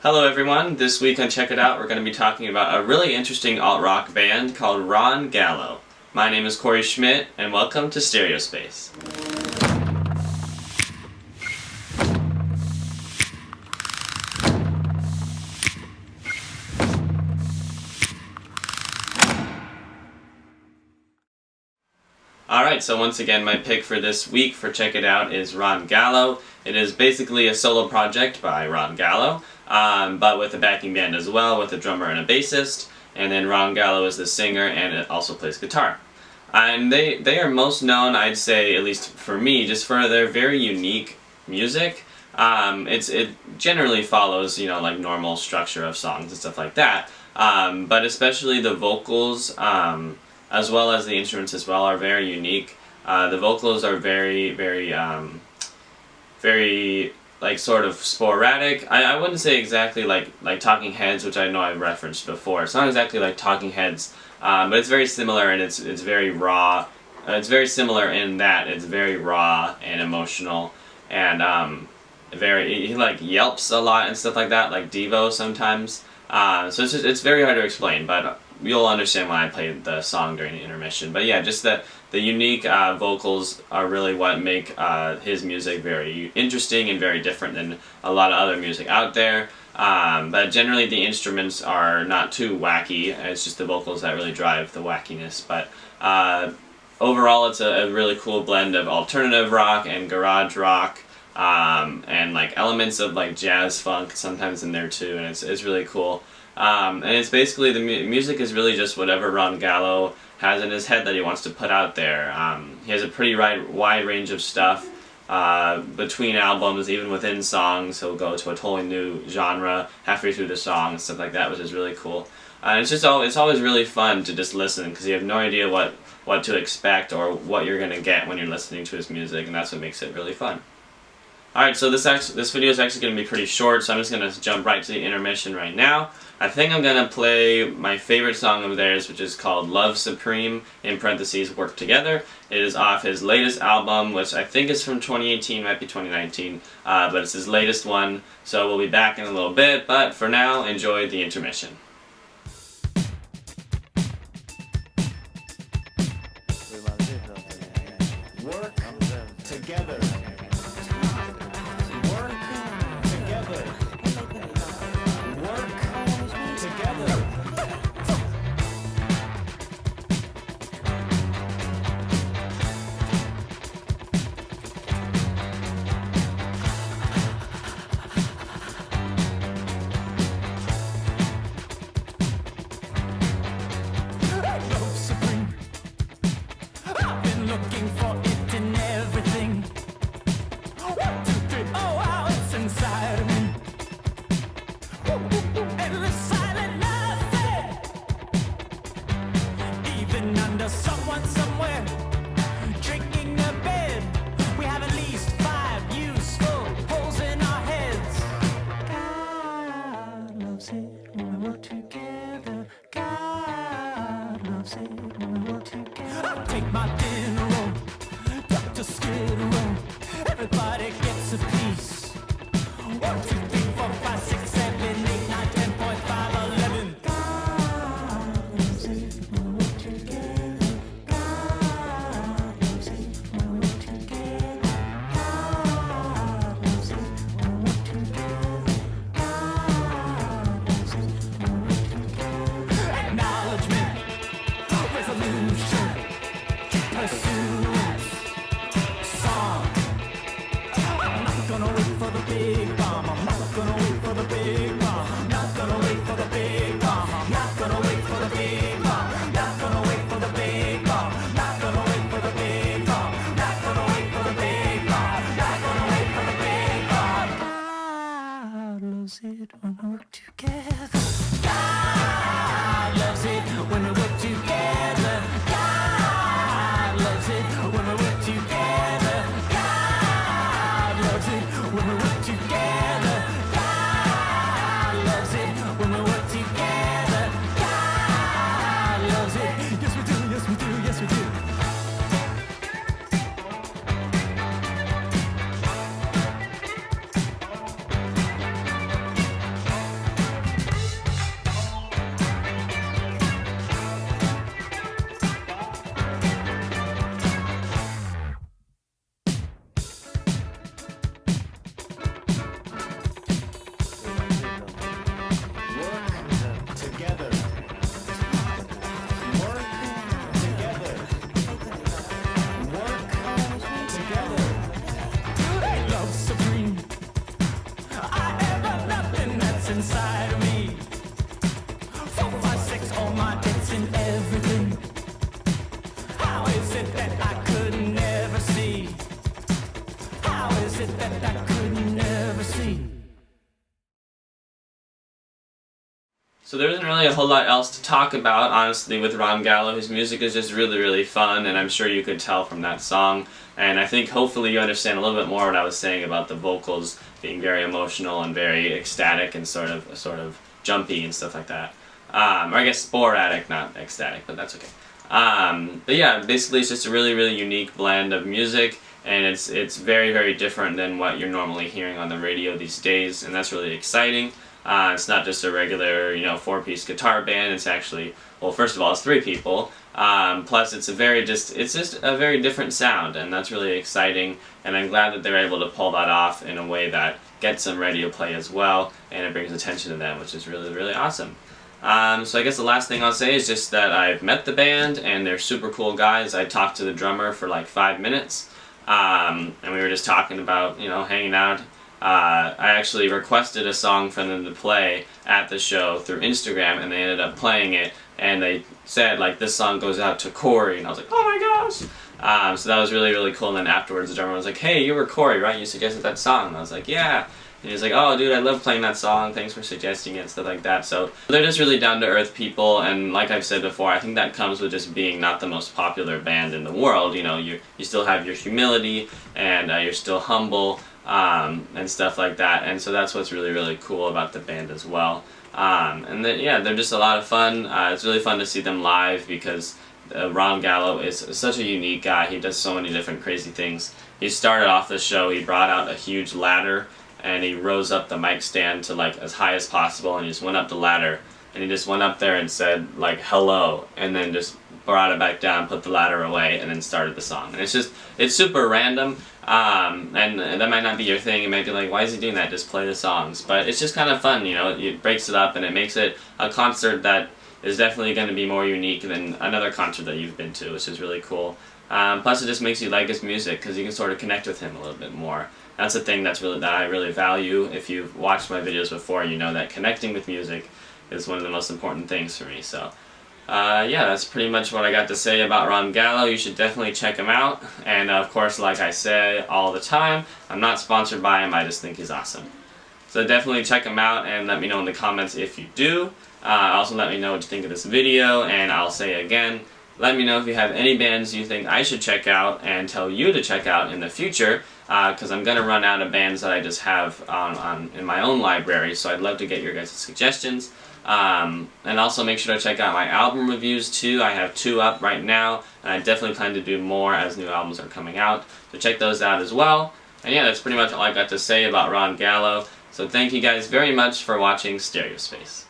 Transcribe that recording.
Hello everyone, this week on Check It Out we're going to be talking about a really interesting alt-rock band called Ron Gallo. My name is Corey Schmidt and welcome to Stereospace. Alright, so once again my pick for this week for Check It Out is Ron Gallo. It is basically a solo project by Ron Gallo, but with a backing band as well, with a drummer and a bassist, and then Ron Gallo is the singer and it also plays guitar. And they are most known, I'd say, at least for me, just for their very unique music. It generally follows, like normal structure of songs and stuff like that, but especially the vocals, as well as the instruments as well, are very unique. The vocals are very like sort of sporadic. I wouldn't say exactly like Talking Heads, which I know I've referenced before. It's not exactly like Talking Heads, but it's very similar and it's very raw. It's very similar in that it's very raw and emotional and he like yelps a lot and stuff like that, like Devo sometimes. So it's very hard to explain, but you'll understand why I played the song during the intermission. But yeah, just the unique vocals are really what make his music very interesting and very different than a lot of other music out there. But generally the instruments are not too wacky, it's just the vocals that really drive the wackiness. But overall it's a really cool blend of alternative rock and garage rock, and like elements of like jazz funk sometimes in there too, and it's really cool. And it's basically, the music is really just whatever Ron Gallo has in his head that he wants to put out there. He has a pretty wide range of stuff between albums, even within songs. He'll go to a totally new genre halfway through the song and stuff like that, which is really cool. And it's always really fun to just listen, because you have no idea what to expect or what you're going to get when you're listening to his music, and that's what makes it really fun. Alright, so this video is actually going to be pretty short, so I'm just going to jump right to the intermission right now. I think I'm going to play my favorite song of theirs, which is called Love Supreme, in parentheses, Work Together. It is off his latest album, which I think is from 2018, might be 2019, but it's his latest one, so we'll be back in a little bit, but for now, enjoy the intermission. Work together. Looking for it in everything. 1, 2, 3, oh how it's inside of me. Endless silent nothing. Even under someone somewhere, drinking a bed. We have at least 5 useful holes in our heads. God loves it when we work together. God loves it when we work together. I'll take my dinner roll, Dr. Skid Row. Everybody gets a piece. 1, 2, 3, 4, 5, 6, 7, 8, 9, 10.5, 11. God loves it when we work together. God loves it when we work together. God loves it when we work together. God loves it when we work together. Acknowledgement, resolution, pursuance, song. I'm not gonna wait for the big bomb. I'm not gonna wait for the big bomb. I'm not gonna wait for the big bomb. I'm not gonna wait for the big bomb. I'm not gonna wait for the big bomb. I'm not gonna wait for the big bomb. I'm not gonna wait for the big bomb. I'm not gonna wait for the big bomb. God loves it when we work together. God loves it when we work together. God loves it when we work together. God loves it when we work together. God loves it when we work together. God loves it. Yes we do, yes we do, yes we do. So there isn't really a whole lot else to talk about, honestly, with Ron Gallo. His music is just really, really fun, and I'm sure you could tell from that song. And I think hopefully you understand a little bit more what I was saying about the vocals being very emotional and very ecstatic and sort of jumpy and stuff like that. Or I guess sporadic, not ecstatic, but that's okay. But yeah, basically it's just a really, really unique blend of music, and it's very, very different than what you're normally hearing on the radio these days, and that's really exciting. It's not just a regular, 4-piece guitar band. It's actually, well, first of all, it's 3 people. Plus, it's just a very different sound, and that's really exciting. And I'm glad that they're able to pull that off in a way that gets some radio play as well, and it brings attention to them, which is really, really awesome. So I guess the last thing I'll say is just that I've met the band, and they're super cool guys. I talked to the drummer for like 5 minutes, and we were just talking about, hanging out. I actually requested a song for them to play at the show through Instagram, and they ended up playing it, and they said, like, this song goes out to Corey, and I was like, oh my gosh! So that was really, really cool, and then afterwards the drummer was like, hey, you were Corey, right? You suggested that song? And I was like, yeah. And he was like, oh dude, I love playing that song, thanks for suggesting it, and stuff like that. So they're just really down-to-earth people, and like I've said before, I think that comes with just being not the most popular band in the world. You still have your humility, and you're still humble, and stuff like that, and so that's what's really, really cool about the band as well. And then, yeah, they're just a lot of fun. It's really fun to see them live because Ron Gallo is such a unique guy. He does so many different crazy things. He started off the show, he brought out a huge ladder, and he rose up the mic stand to like as high as possible, and he just went up the ladder, and he just went up there and said like hello, and then just brought it back down, put the ladder away, and then started the song. And it's super random, and that might not be your thing. You might be like, why is he doing that? Just play the songs. But it's just kind of fun, it breaks it up, and it makes it a concert that is definitely going to be more unique than another concert that you've been to, which is really cool. Plus it just makes you like his music, because you can sort of connect with him a little bit more. That's the thing that I really value. If you've watched my videos before, you know that connecting with music is one of the most important things for me. So yeah, that's pretty much what I got to say about Ron Gallo. You should definitely check him out. And of course, like I say all the time, I'm not sponsored by him, I just think he's awesome. So definitely check him out and let me know in the comments if you do. Also let me know what you think of this video, and I'll say again, let me know if you have any bands you think I should check out and tell you to check out in the future, because I'm going to run out of bands that I just have in my own library, so I'd love to get your guys' suggestions. And also make sure to check out my album reviews too. I have 2 up right now, and I definitely plan to do more as new albums are coming out, so check those out as well. And yeah, that's pretty much all I got to say about Ron Gallo. So thank you guys very much for watching Stereospace.